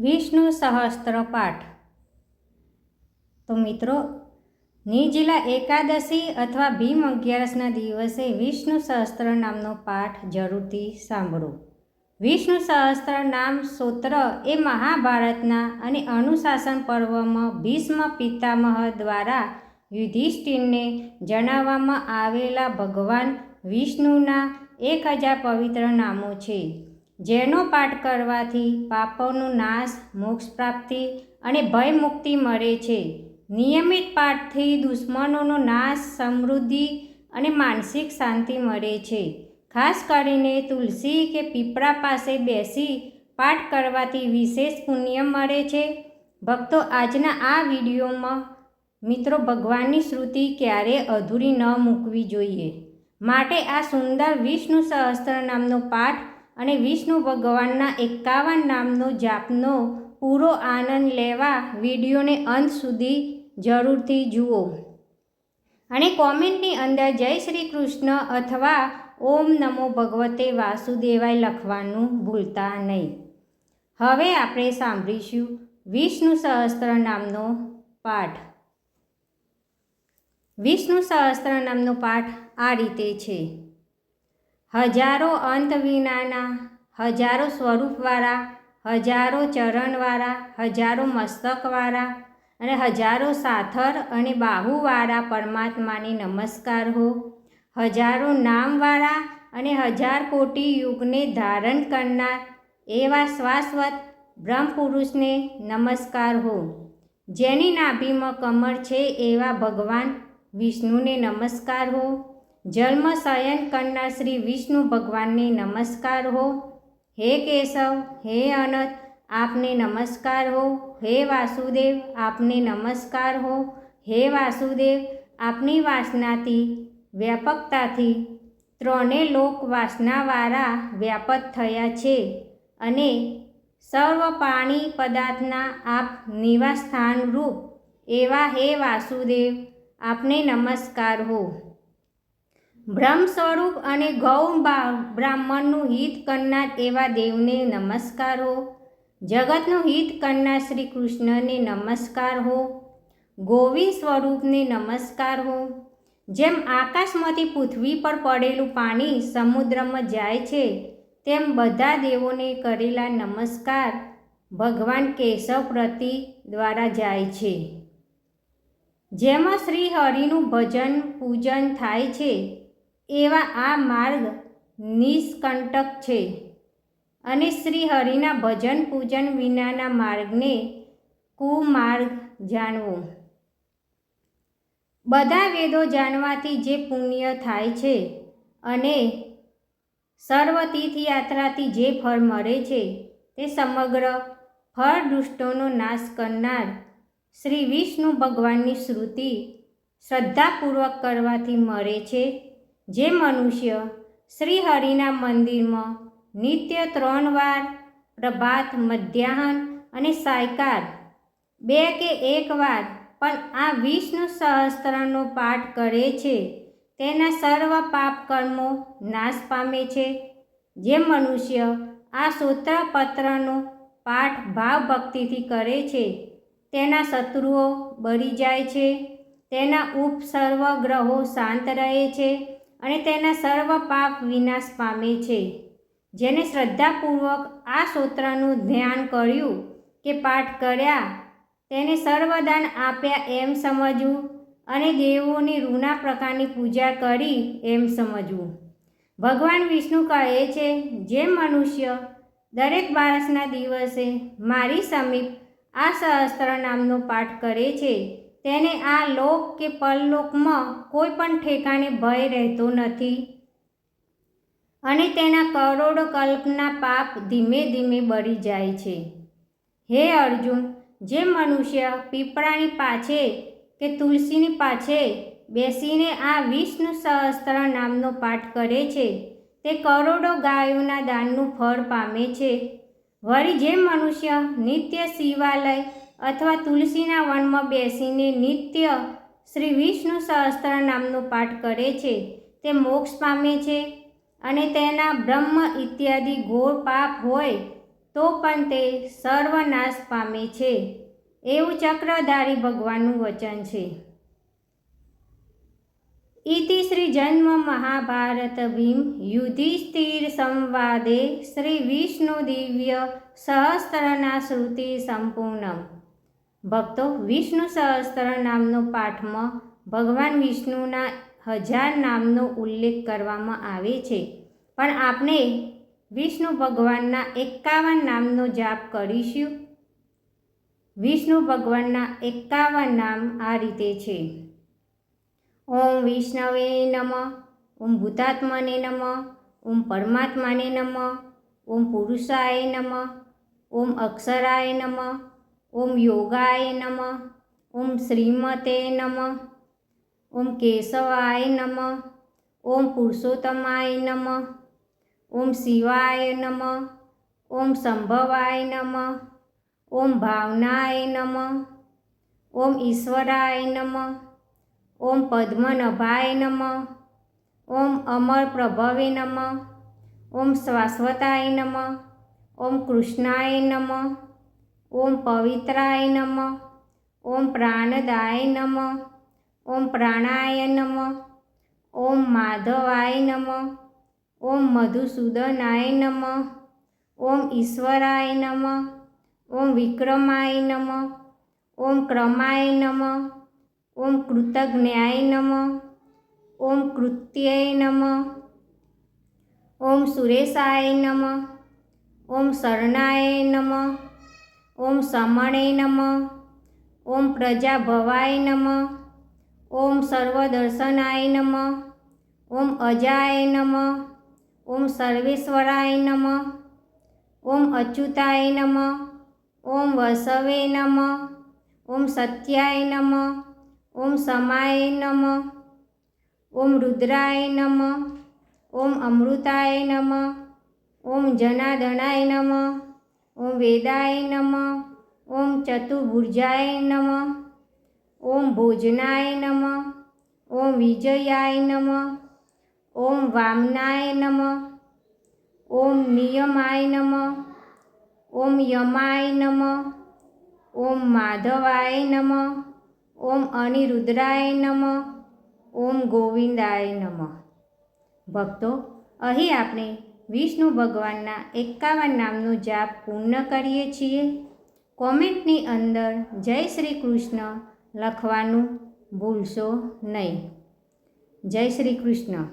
વિષ્ણુ સહસ્ત્ર પાઠ. તો મિત્રો, નિર્જલા એકાદશી અથવા ભીમ 11ના દિવસે વિષ્ણુ સહસ્ત્ર નામનો પાઠ જરૂરથી સાંભળો. વિષ્ણુ સહસ્ત્ર નામ સ્તોત્ર એ મહાભારતના અને અનુશાસન પર્વમાં ભીષ્મ પિતામહ દ્વારા યુધિષ્ઠિરને જણાવવામાં આવેલા ભગવાન વિષ્ણુના 1000 પવિત્ર નામો છે, જેનો પાઠ કરવાથી પાપોનો નાશ, મોક્ષ પ્રાપ્તિ અને ભય મુક્તિ મળે છે. નિયમિત પાઠથી દુશ્મનોનો નાશ, સમૃદ્ધિ અને માનસિક શાંતિ મળે છે. ખાસ કરીને તુલસી કે પીપળા પાસે બેસી પાઠ કરવાથી વિશેષ પુણ્ય મળે છે. ભક્તો, આજના આ વિડીયોમાં મિત્રો ભગવાનની સ્તુતિ ક્યારેય અધૂરી ન મૂકવી જોઈએ. માટે આ સુંદર વિષ્ણુ સહસ્ત્ર નામનો પાઠ અને વિષ્ણુ ભગવાનના 51 નામનો જાપનો પૂરો આનંદ લેવા વિડીયોને અંત સુધી જરૂરથી જુઓ અને કોમેન્ટની અંદર જય શ્રી કૃષ્ણ અથવા ઓમ નમો ભગવતે વાસુદેવાય લખવાનું ભૂલતા નહીં. હવે આપણે સાંભળીશું વિષ્ણુ સહસ્ત્ર નામનો પાઠ. વિષ્ણુ સહસ્ત્ર નામનો પાઠ આ રીતે છે. હજારો અંત વિનાના, હજારો સ્વરૂપવાળા, હજારો ચરણવાળા, હજારો મસ્તકવાળા અને હજારો સાથર અને બાહુવાળા પરમાત્માને નમસ્કાર હો. હજારો નામવાળા અને 1000 કોટી યુગને ધારણ કરનાર એવા શાશ્વત બ્રહ્મપુરુષને નમસ્કાર હો. જેની નાભીમાં કમળ છે એવા ભગવાન વિષ્ણુને નમસ્કાર હો. જન્મ શયન કરનાર શ્રી વિષ્ણુ ભગવાનને નમસ્કાર હો. હે કેશવ, હે અનંત, આપને નમસ્કાર હો. હે વાસુદેવ, આપને નમસ્કાર હો. હે વાસુદેવ, આપની વાસનાથી, વ્યાપકતાથી ત્રણે લોક વાસનાવાળા વ્યાપક થયા છે અને સર્વ પ્રાણી પદાર્થના આપ નિવાસ સ્થાન રૂપ એવા હે વાસુદેવ, આપને નમસ્કાર હો. બ્રહ્મ સ્વરૂપ અને ગૌ બ્રાહ્મણનું હિત કરનાર એવા દેવને નમસ્કાર હો. જગતનું હિત કરનાર શ્રી કૃષ્ણને નમસ્કાર હો. ગોવિંદ સ્વરૂપને નમસ્કાર હો. જેમ આકાશમાંથી પૃથ્વી પર પડેલું પાણી સમુદ્રમાં જાય છે, તેમ બધા દેવોને કરેલા નમસ્કાર ભગવાન કેશવ પ્રતિ દ્વારા જાય છે. જેમાં શ્રી હરિનું ભજન પૂજન થાય છે એવા આ માર્ગ નિષ્કંટક છે અને શ્રી હરિના ભજન પૂજન વિનાના માર્ગને કુમાર્ગ જાણવો. બધા વેદો જાણવાથી જે પુણ્ય થાય છે અને સર્વ તીર્થયાત્રાથી જે ફળ મળે છે, તે સમગ્ર ફળ દુષ્ટોનો નાશ કરનાર શ્રી વિષ્ણુ ભગવાનની સ્તુતિ શ્રદ્ધાપૂર્વક કરવાથી મળે છે. જે મનુષ્ય શ્રી હરિના મંદિરમાં નિત્ય 3 વાર પ્રભાત, મધ્યાહન અને સાયંકાળ 2 કે 1 વાર પણ આ વિષ્ણુ સહસ્ત્રનો પાઠ કરે છે, તેના સર્વ પાપ કર્મો નાશ પામે છે. જે મનુષ્ય આ સ્તોત્ર પત્રનો પાઠ ભાવ ભક્તિથી કરે છે, તેના શત્રુઓ બળી જાય છે, તેના સર્વ ગ્રહો શાંત રહે છે અને તેના સર્વ પાપ વિનાશ પામે છે. જેને શ્રદ્ધાપૂર્વક આ સ્તોત્રનું ધ્યાન કર્યું કે પાઠ કર્યા, તેને સર્વદાન આપ્યા એમ સમજવું અને દેવોની રૂના પ્રકારની પૂજા કરી એમ સમજવું. ભગવાન વિષ્ણુ કહે છે, જે મનુષ્ય દરેક બારસના દિવસે મારી સમીપ આ સહસ્ત્ર નામનો પાઠ કરે છે, તેને આ લોક કે પરલોકમાં કોઈ પણ ઠેકાણે ભય રહેતો નથી અને તેના કરોડો કલ્પના પાપ ધીમે ધીમે બળી જાય છે. હે અર્જુન, જે મનુષ્ય પીપળાની પાછે કે તુલસીની પાછે બેસીને આ વિષ્ણુ સહસ્ત્ર નામનો પાઠ કરે છે, તે કરોડો ગાયોના દાનનું ફળ પામે છે. વળી જે મનુષ્ય નિત્ય શિવાલય અથવા તુલસીના વનમાં બેસીને નિત્ય શ્રી વિષ્ણુ સહસ્ત્ર નામનો પાઠ કરે છે, તે મોક્ષ પામે છે અને તેના બ્રહ્મ ઇત્યાદિ ઘોર પાપ હોય તો પણ તે સર્વનાશ પામે છે, એવું ચક્રધારી ભગવાનનું વચન છે. ઇતિ શ્રી જન્મ મહાભારત ભીમ યુધિષ્ઠિર સંવાદે શ્રી વિષ્ણુ દિવ્ય સહસ્ત્રના શ્રુતિ સંપૂર્ણમ. ભક્તો, વિષ્ણુ સહસ્ત્ર નામનો પાઠમાં ભગવાન વિષ્ણુના 1000 નામનો ઉલ્લેખ કરવામાં આવે છે, પણ આપણે વિષ્ણુ ભગવાનના 51 નામનો જાપ કરીશું. વિષ્ણુ ભગવાનના 51 નામ આ રીતે છે: ઓમ વિષ્ણવે નમઃ, ઓમ ભૂતાત્મને નમઃ, ઓમ પરમાત્માને નમઃ, ઓમ પુરુષાય નમઃ, ઓમ અક્ષરાય નમઃ, ઓમ યોગાય નમઃ, ઓમ શ્રીમતે નમઃ, ઓમ કેશવાય નમઃ, ઓમ પુરુષોત્તમાય નમઃ, ઓમ શિવાય નમઃ, ઓમ સંભવાય નમઃ, ઓમ ભાવનાય નમઃ, ઓમ ઈશ્વરાય નમઃ, ઓમ પદ્મનભાય નમઃ, ઓમ અમર પ્રભવે નમઃ, ઓમ શાશ્વતાય નમઃ, ઓમ કૃષ્ણાય નમઃ, ઓમ પવિત્રાય નમઃ, ઓમ પ્રાણદાય નમઃ, ઓમ પ્રાણાય નમઃ, ઓમ માધવાય નમઃ, ઓમ મધુસૂદનાય નમઃ, ઓમ ઈશ્વરાય નમઃ, ઓમ વિક્રમાય નમઃ, ઓમ ક્રમાય નમઃ, ઓમ કૃતજ્ઞાય નમઃ, ઓમ કૃત્યાય નમઃ, ઓમ સુરેશાય નમઃ, ઓમ શરણાય નમઃ, ઓમ સમણે નમઃ, ઓમ પ્રજાભવાય નમઃ, ઓમ સર્વદર્શનાય નમઃ, ઓમ અજાય નમઃ, ઓમ સર્વેશ્વરાય નમઃ, ઓમ અચ્યુતાય નમઃ, ઓમ વસવે નમઃ, ઓમ સત્યાય નમઃ, ઓમ સમાય નમઃ, ઓમ રુદ્રાય નમઃ, ઓમ અમૃતાય નમઃ, ઓમ જનાર્દનાય નમઃ, ઓમ વેદાય નમઃ, ઓમ ચતુર્ભુજાય નમઃ, ઓમ ભોજનાય નમઃ, ઓમ વિજયાય નમઃ, ઓમ વામનાય નમઃ, ઓમ નિયમાય નમઃ, ઓમ યમાય નમઃ, ઓમ માધવાય નમઃ, ઓમ અનિરુદ્રાય નમઃ, ઓમ ગોવિંદાય નમઃ. ભક્તો, અહીં આપણે વિષ્ણુ ભગવાનના 51 નામનો જાપ પૂર્ણ કરીએ છીએ. કોમેન્ટની અંદર જય શ્રી કૃષ્ણ લખવાનું ભૂલશો નહીં. જય શ્રી કૃષ્ણ.